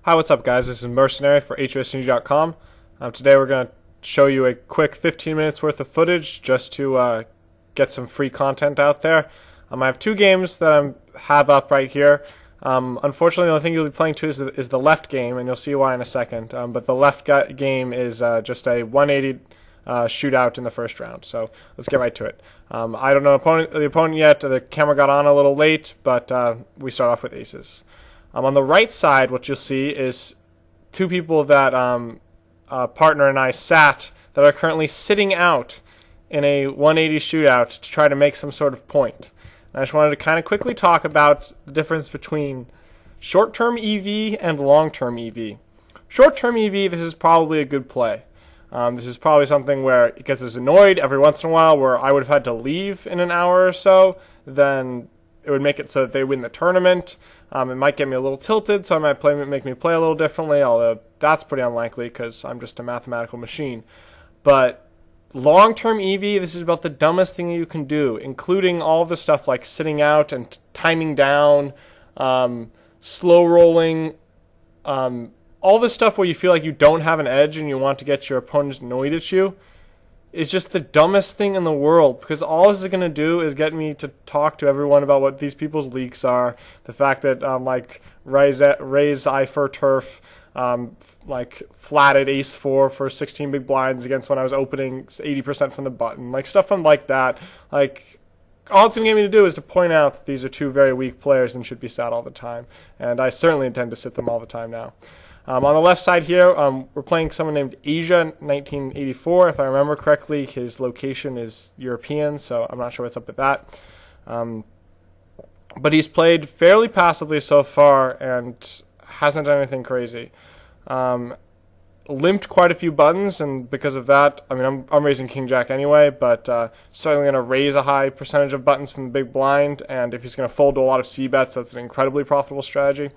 Hi, what's up, guys? This is Mersenneary for UpSNG.com. Today we're going to show you a quick 15 minutes worth of footage just to get some free content out there. I have two games that I have up right here. Unfortunately, the only thing you'll be playing to is the left game, and you'll see why in a second. But the left game is just a 180 shootout in the first round. So let's get right to it. I don't know the opponent yet. The camera got on a little late, but we start off with aces. On the right side, what you'll see is two people that partner and I sat that are currently sitting out in a 180 shootout to try to make some sort of point. And I just wanted to kind of quickly talk about the difference between short-term EV and long-term EV. Short-term EV, this is probably a good play. This is probably something where it gets us annoyed every once in a while, where I would have had to leave in an hour or so. Then it would make it so that they win the tournament. It might get me a little tilted, so it might make me play a little differently, although that's pretty unlikely because I'm just a mathematical machine. But long-term EV, this is about the dumbest thing you can do, including all the stuff like sitting out and timing down, slow rolling, all the stuff where you feel like you don't have an edge and you want to get your opponent annoyed at you. Is just the dumbest thing in the world, because all this is going to do is get me to talk to everyone about what these people's leaks are, the fact that like raise I for turf, like flatted ace 4 for 16 big blinds against when I was opening 80% from the button, like stuff like that. Like all it's going to get me to do is to point out that these are two very weak players and should be sat all the time, and I certainly intend to sit them all the time now. On the left side here, we're playing someone named Asia 1984. If I remember correctly, his location is European, so I'm not sure what's up with that. But he's played fairly passively so far and hasn't done anything crazy. Limped quite a few buttons, and because of that, I mean, I'm raising King Jack anyway, but certainly going to raise a high percentage of buttons from the big blind, and if he's going to fold to a lot of C-bets, that's an incredibly profitable strategy.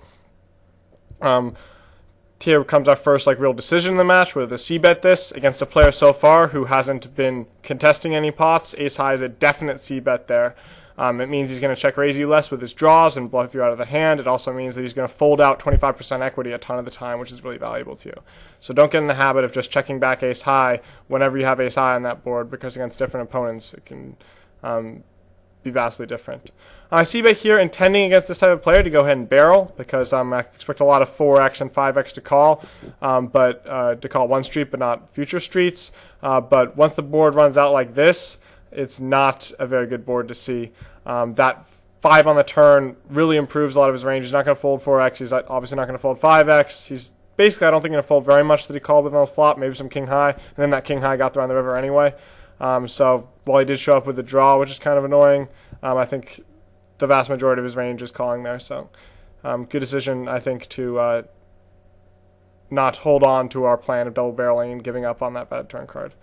Here comes our first real decision in the match, with the C-bet this against a player so far who hasn't been contesting any pots. Ace high is a definite C-bet there. It means he's going to check raise you less with his draws and bluff you out of the hand. It also means that he's going to fold out 25% equity a ton of the time, which is really valuable to you. So don't get in the habit of just checking back ace high whenever you have ace high on that board, because against different opponents it can be vastly different. I see bet here intending against this type of player to go ahead and barrel, because I expect a lot of 4x and 5x to call, but to call one street but not future streets. But once the board runs out like this, it's not a very good board to see. That 5 on the turn really improves a lot of his range. He's not going to fold 4x. He's obviously not going to fold 5x. He's basically, I don't think, going to fold very much that he called with on the flop, maybe some king high, and then that king high got there on the river anyway. So while he did show up with the draw, which is kind of annoying, I think the vast majority of his range is calling there. So good decision, I think, to not hold on to our plan of double barreling and giving up on that bad turn card.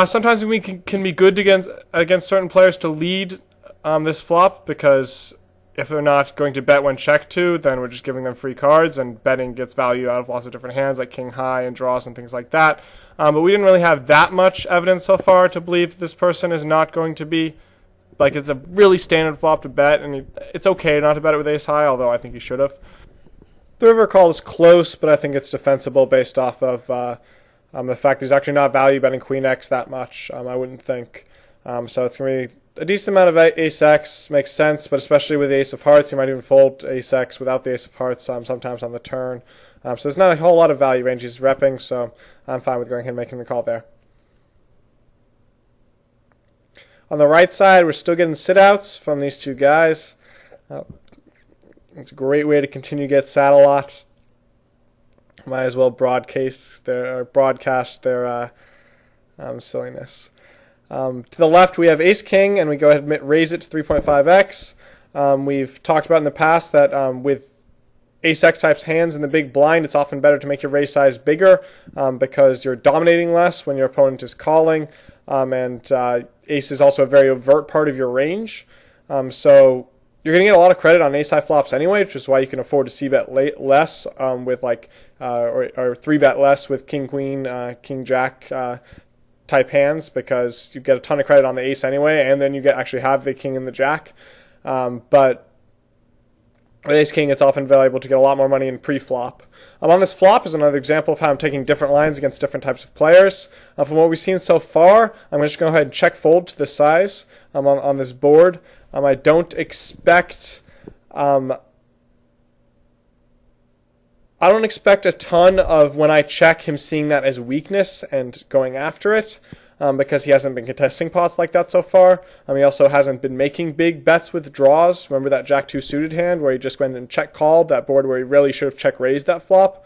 Sometimes we can be good against certain players to lead this flop, because if they're not going to bet when checked to, then we're just giving them free cards, and betting gets value out of lots of different hands like king high and draws and things like that. But we didn't really have that much evidence so far to believe that this person is not going to be, it's a really standard flop to bet, and it's okay not to bet it with ace high, although I think he should have. The river call is close, but I think it's defensible based off of the fact he's actually not value betting queen x that much, I wouldn't think. So it's going to be a decent amount of ace x, makes sense, but especially with the ace of hearts, he might even fold ace x without the ace of hearts sometimes on the turn. So there's not a whole lot of value range he's repping, so I'm fine with going ahead and making the call there. On the right side, we're still getting sit-outs from these two guys. It's a great way to continue to get sat a lot. Might as well broadcast their silliness. To the left, we have ace-king, and we go ahead and raise it to 3.5x. We've talked about in the past that with ace-x types hands in the big blind, it's often better to make your raise size bigger, because you're dominating less when your opponent is calling, and ace is also a very overt part of your range. So you're going to get a lot of credit on ace-high flops anyway, which is why you can afford to c-bet less with or 3-bet less with king-queen, king-jack type hands, because you get a ton of credit on the ace anyway, and then you actually have the king and the jack. But With ace king, it's often valuable to get a lot more money in pre-flop. On this flop is another example of how I'm taking different lines against different types of players. From what we've seen so far, I'm just going to go ahead and check fold to the size on this board. I don't expect a ton of, when I check, him seeing that as weakness and going after it. Because he hasn't been contesting pots like that so far. He also hasn't been making big bets with draws. Remember that Jack-2 suited hand where he just went and check-called, that board where he really should have check-raised that flop?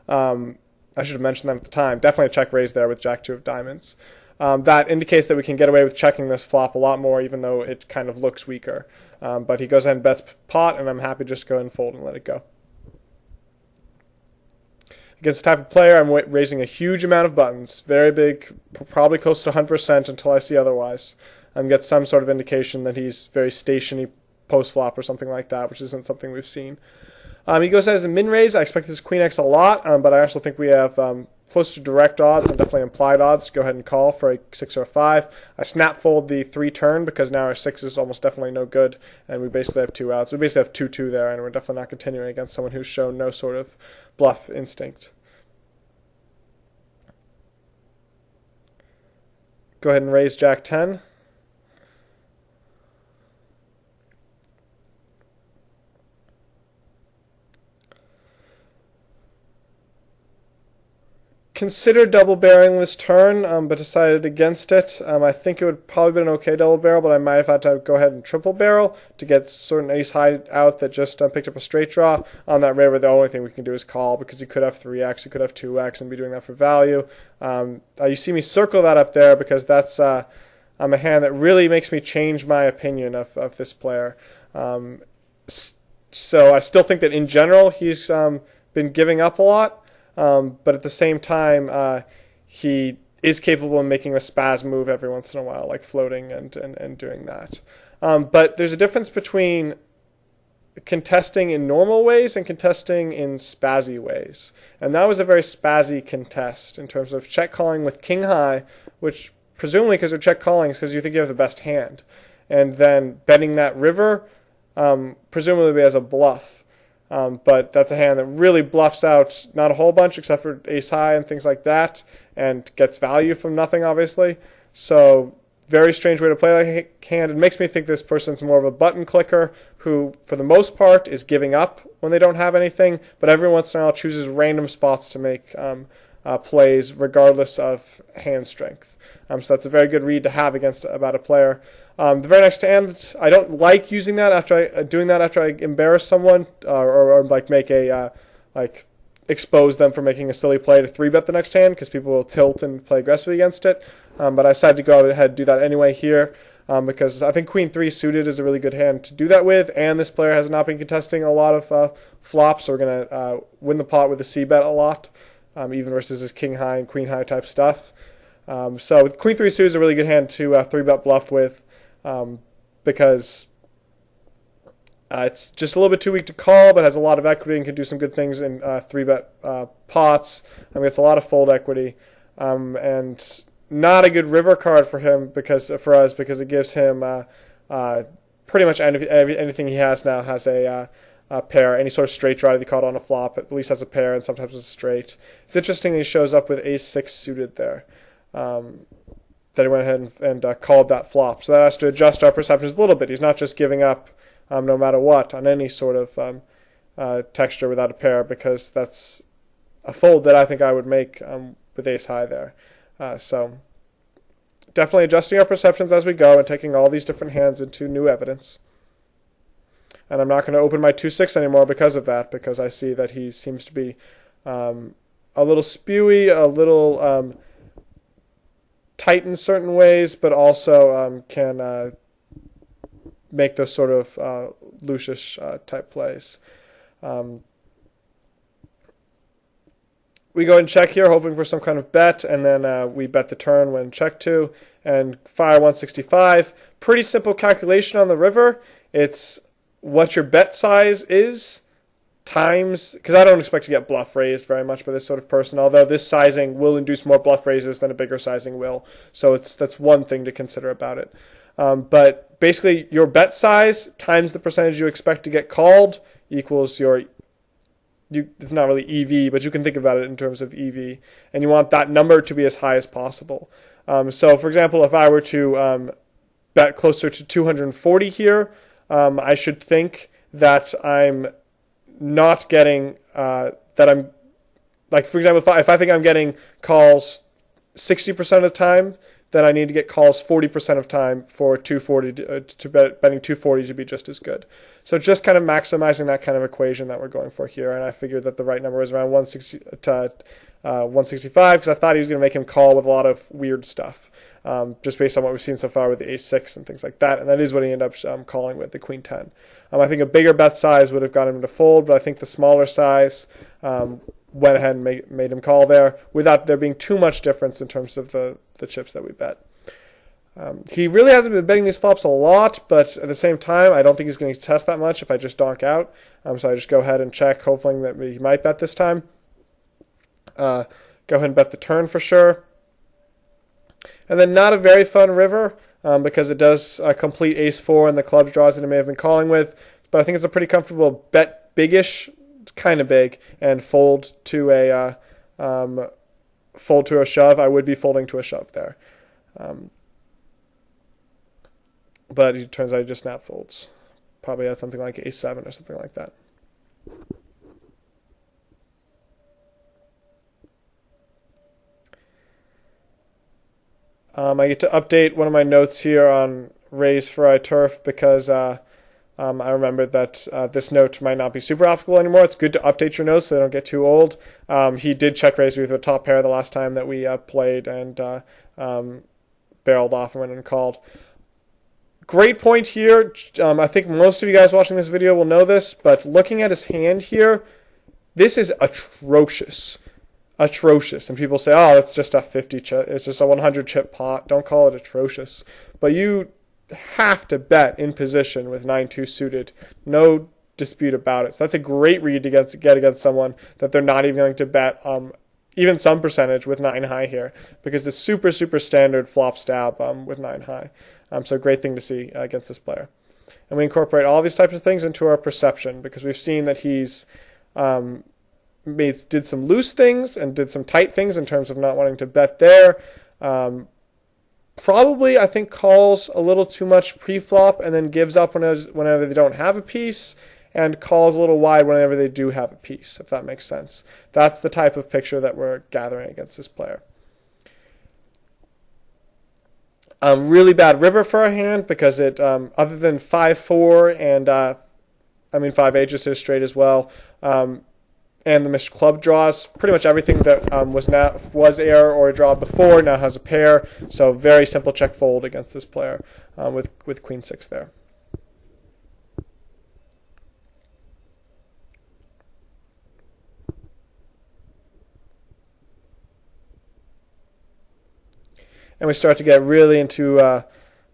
I should have mentioned that at the time. Definitely a check-raise there with Jack-2 of diamonds. That indicates that we can get away with checking this flop a lot more, even though it kind of looks weaker. But he goes ahead and bets pot, and I'm happy to just go ahead and fold and let it go. Against the type of player, I'm raising a huge amount of buttons, very big, probably close to 100% until I see otherwise. Get some sort of indication that he's very stationy post-flop or something like that, which isn't something we've seen. He goes ahead as a min-raise. I expect this queen X a lot, but I also think we have close to direct odds and definitely implied odds to go ahead and call for a 6 or a 5. I snap fold the 3 turn because now our 6 is almost definitely no good, and we basically have 2 outs. We basically have 2-2 there, and we're definitely not continuing against someone who's shown no sort of bluff instinct. Go ahead and raise Jack-10. Considered double barreling this turn, but decided against it. I think it would probably be an okay double barrel, but I might have had to go ahead and triple barrel to get certain ace high out that just picked up a straight draw. On that river, the only thing we can do is call because you could have 3x, you could have 2x, and be doing that for value. You see me circle that up there because that's a hand that really makes me change my opinion of this player. So I still think that in general he's been giving up a lot. But at the same time, he is capable of making a spaz move every once in a while, like floating and doing that. But there's a difference between contesting in normal ways and contesting in spazzy ways. And that was a very spazzy contest in terms of check calling with king high, which presumably because you're check calling is because you think you have the best hand. And then betting that river, presumably as a bluff. But that's a hand that really bluffs out not a whole bunch except for ace high and things like that, and gets value from nothing, obviously. So very strange way to play that hand. It makes me think this person's more of a button clicker who, for the most part, is giving up when they don't have anything, but every once in a while chooses random spots to make plays regardless of hand strength. So that's a very good read to have about a player. The very next hand, I don't like using that doing that after I embarrass someone or like make a expose them for making a silly play to 3-bet the next hand because people will tilt and play aggressively against it. But I decided to go ahead and do that anyway here because I think Queen 3 suited is a really good hand to do that with, and this player has not been contesting a lot of flops, so we're going to win the pot with a C-bet a lot, even versus his King High and Queen High type stuff. So Queen 3 suited is a really good hand to 3-bet bluff with. Because it's just a little bit too weak to call, but has a lot of equity and can do some good things in 3-bet pots. It's a lot of fold equity, and not a good river card for us because it gives him pretty much anything he has now has a pair. Any sort of straight draw that he caught on a flop at least has a pair, and sometimes it's straight. It's interesting he shows up with ace-6 suited there. That he went ahead and called that flop. So that has to adjust our perceptions a little bit. He's not just giving up no matter what on any sort of texture without a pair, because that's a fold that I think I would make with ace high there. So definitely adjusting our perceptions as we go and taking all these different hands into new evidence. And I'm not going to open my 2-6 anymore because of that, because I see that he seems to be a little spewy, a little tight in certain ways, but also can make those sort of Lucius type plays. We go ahead and check here, hoping for some kind of bet, and then we bet the turn when check to, and fire 165. Pretty simple calculation on the river. It's what your bet size is times, because I don't expect to get bluff raised very much by this sort of person, although this sizing will induce more bluff raises than a bigger sizing will. So that's one thing to consider about it. But basically, your bet size times the percentage you expect to get called equals it's not really EV, but you can think about it in terms of EV, and you want that number to be as high as possible. So, for example, if I were to bet closer to 240 here, I should think that I'm not getting like, for example, if I think I'm getting calls 60% of the time, then I need to get calls 40% of time for 240 betting 240 to be just as good. So just kind of maximizing that kind of equation that we're going for here, and I figured that the right number is around 160 to 165 because I thought he was going to make him call with a lot of weird stuff, just based on what we've seen so far with the ace-6 and things like that, and that is what he ended up calling with the queen-10. I think a bigger bet size would have got him to fold, but I think the smaller size went ahead and made him call there without there being too much difference in terms of the chips that we bet. He really hasn't been betting these flops a lot, but at the same time, I don't think he's going to test that much if I just donk out. So I just go ahead and check, hoping that he might bet this time. Go ahead and bet the turn for sure. And then not a very fun river because it does complete ace-4 and the club draws that it may have been calling with, but I think it's a pretty comfortable bet big-ish, kind of big, and fold to a shove. I would be folding to a shove there. But it turns out he just snap folds. Probably had something like ace-7 or something like that. I get to update one of my notes here on raise for iTurf because I remembered that this note might not be super applicable anymore. It's good to update your notes so they don't get too old. He did check raise with a top pair the last time that we played and barreled off and went and called. Great point here. I think most of you guys watching this video will know this, but looking at his hand here, this is atrocious. Atrocious. And people say, oh, it's just a 50 chip, it's just a 100 chip pot. Don't call it atrocious. But you have to bet in position with 9-2 suited. No dispute about it. So that's a great read to get against someone that they're not even going to bet even some percentage with 9 high here, because it's super, super standard flop stab with 9 high. So great thing to see against this player. And we incorporate all these types of things into our perception because we've seen that he's did some loose things and did some tight things in terms of not wanting to bet there. Probably, I think, calls a little too much pre-flop and then gives up whenever they don't have a piece, and calls a little wide whenever they do have a piece, if that makes sense. That's the type of picture that we're gathering against this player. Really bad river for our hand because it, other than 5-4 and 5-8 just is straight as well, and the missed club draws, pretty much everything that was air or a draw before now has a pair. So very simple check fold against this player with queen-6 there. And we start to get really into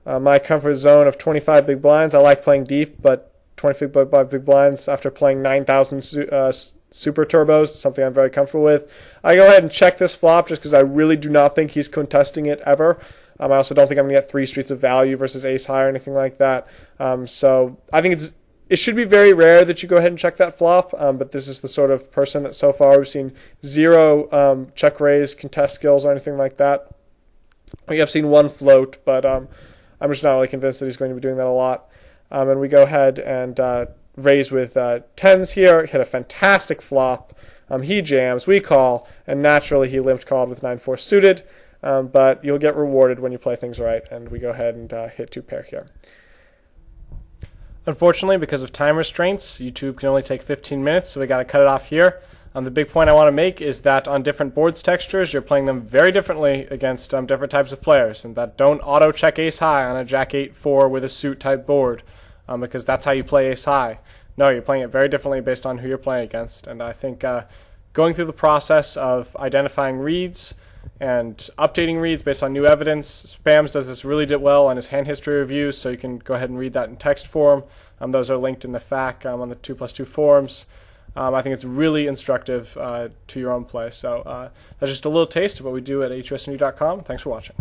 my comfort zone of 25 big blinds. I like playing deep, but 25 big blinds after playing 9,000 super turbos is something I'm very comfortable with. I go ahead and check this flop just because I really do not think he's contesting it ever. I also don't think I'm going to get 3 streets of value versus ace high or anything like that. So I think it should be very rare that you go ahead and check that flop, but this is the sort of person that so far we've seen 0 check raise contest skills or anything like that. We have seen 1 float, but I'm just not really convinced that he's going to be doing that a lot. And we go ahead and raise with 10s here, hit a fantastic flop. He jams, we call, and naturally he limped called with 9-4 suited, but you'll get rewarded when you play things right, and we go ahead and hit 2 pair here. Unfortunately, because of time restraints, YouTube can only take 15 minutes, so we got to cut it off here. The big point I want to make is that on different boards textures, you're playing them very differently against different types of players, and that don't auto-check ace high on a jack 8-4 with a suit type board, because that's how you play ace high. No, you're playing it very differently based on who you're playing against, and I think going through the process of identifying reads and updating reads based on new evidence, Spams does this really well on his hand history reviews, so you can go ahead and read that in text form. Those are linked in the FAQ on the 2+2 forums. I think it's really instructive to your own play. So that's just a little taste of what we do at HUSNG.com. Thanks for watching.